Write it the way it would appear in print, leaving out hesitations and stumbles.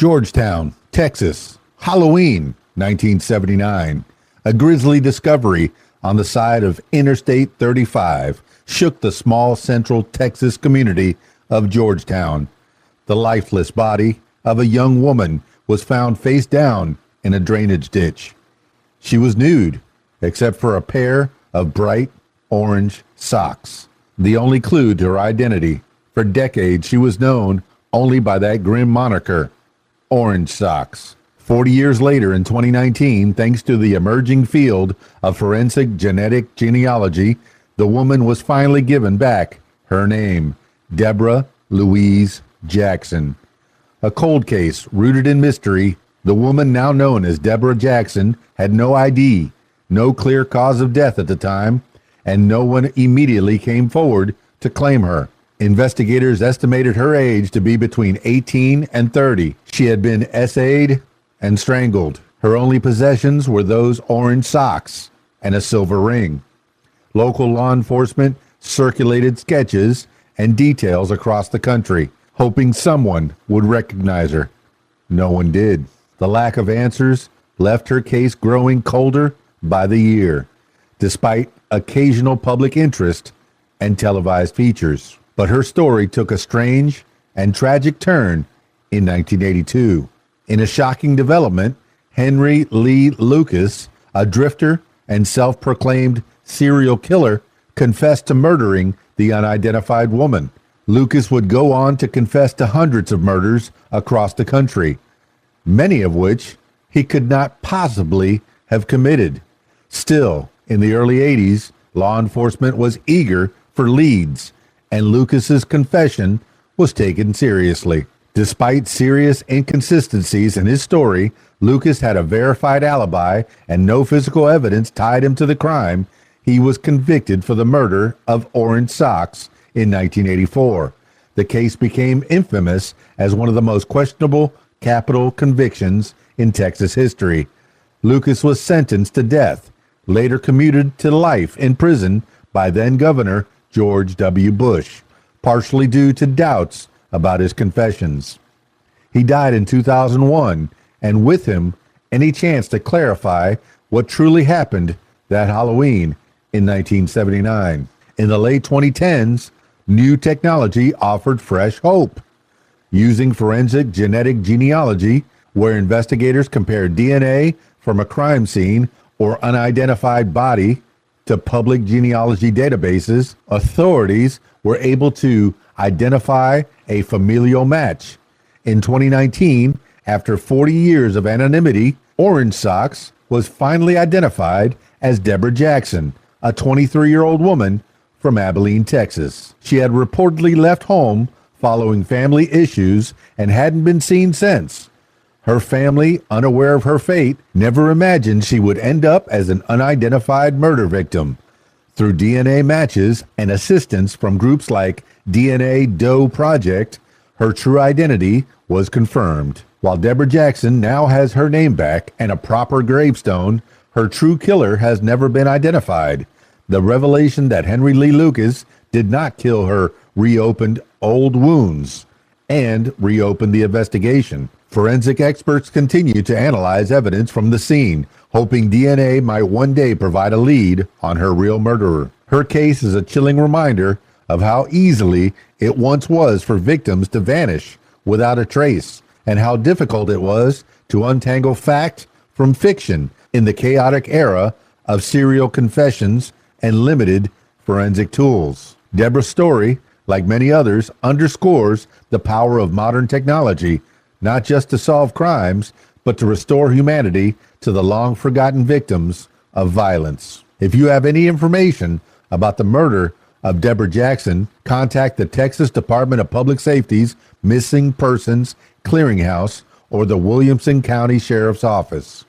Georgetown, Texas, Halloween, 1979. A grisly discovery on the side of Interstate 35 shook the small central Texas community of Georgetown. The lifeless body of a young woman was found face down in a drainage ditch. She was nude, except for a pair of bright orange socks, the only clue to her identity. For decades, she was known only by that grim moniker, Orange Socks. 40 years later, in 2019, thanks to the emerging field of forensic genetic genealogy, the woman was finally given back her name, Debra Louise Jackson. A cold case rooted in mystery, the woman now known as Debra Jackson had no ID, no clear cause of death at the time, and no one immediately came forward to claim her. Investigators estimated her age to be between 18 and 30. She had been essayed and strangled. Her only possessions were those orange socks and a silver ring. Local law enforcement circulated sketches and details across the country, hoping someone would recognize her. No one did. The lack of answers left her case growing colder by the year, despite occasional public interest and televised features. But her story took a strange and tragic turn in 1982. In a shocking development, Henry Lee Lucas, a drifter and self-proclaimed serial killer, confessed to murdering the unidentified woman. Lucas would go on to confess to hundreds of murders across the country, many of which he could not possibly have committed. Still, in the early 80s, law enforcement was eager for leads, and Lucas's confession was taken seriously. Despite serious inconsistencies in his story, Lucas had a verified alibi and no physical evidence tied him to the crime. He was convicted for the murder of Orange Socks in 1984. The case became infamous as one of the most questionable capital convictions in Texas history. Lucas was sentenced to death, later commuted to life in prison by then-Governor George W. Bush, partially due to doubts about his confessions. He died in 2001, and with him, any chance to clarify what truly happened that Halloween in 1979. In the late 2010s, new technology offered fresh hope. Using forensic genetic genealogy, where investigators compared DNA from a crime scene or unidentified body to public genealogy databases, authorities were able to identify a familial match. In 2019, after 40 years of anonymity, Orange Socks was finally identified as Debra Jackson, a 23-year-old woman from Abilene, Texas. She had reportedly left home following family issues and hadn't been seen since. Her family, unaware of her fate, never imagined she would end up as an unidentified murder victim. Through DNA matches and assistance from groups like DNA Doe Project, her true identity was confirmed. While Debra Jackson now has her name back and a proper gravestone, her true killer has never been identified. The revelation that Henry Lee Lucas did not kill her reopened old wounds and reopened the investigation. Forensic experts continue to analyze evidence from the scene, hoping DNA might one day provide a lead on her real murderer. Her case is a chilling reminder of how easily it once was for victims to vanish without a trace, and how difficult it was to untangle fact from fiction in the chaotic era of serial confessions and limited forensic tools. Debra's story, like many others, underscores the power of modern technology, not just to solve crimes, but to restore humanity to the long-forgotten victims of violence. If you have any information about the murder of Debra Jackson, contact the Texas Department of Public Safety's Missing Persons Clearinghouse or the Williamson County Sheriff's Office.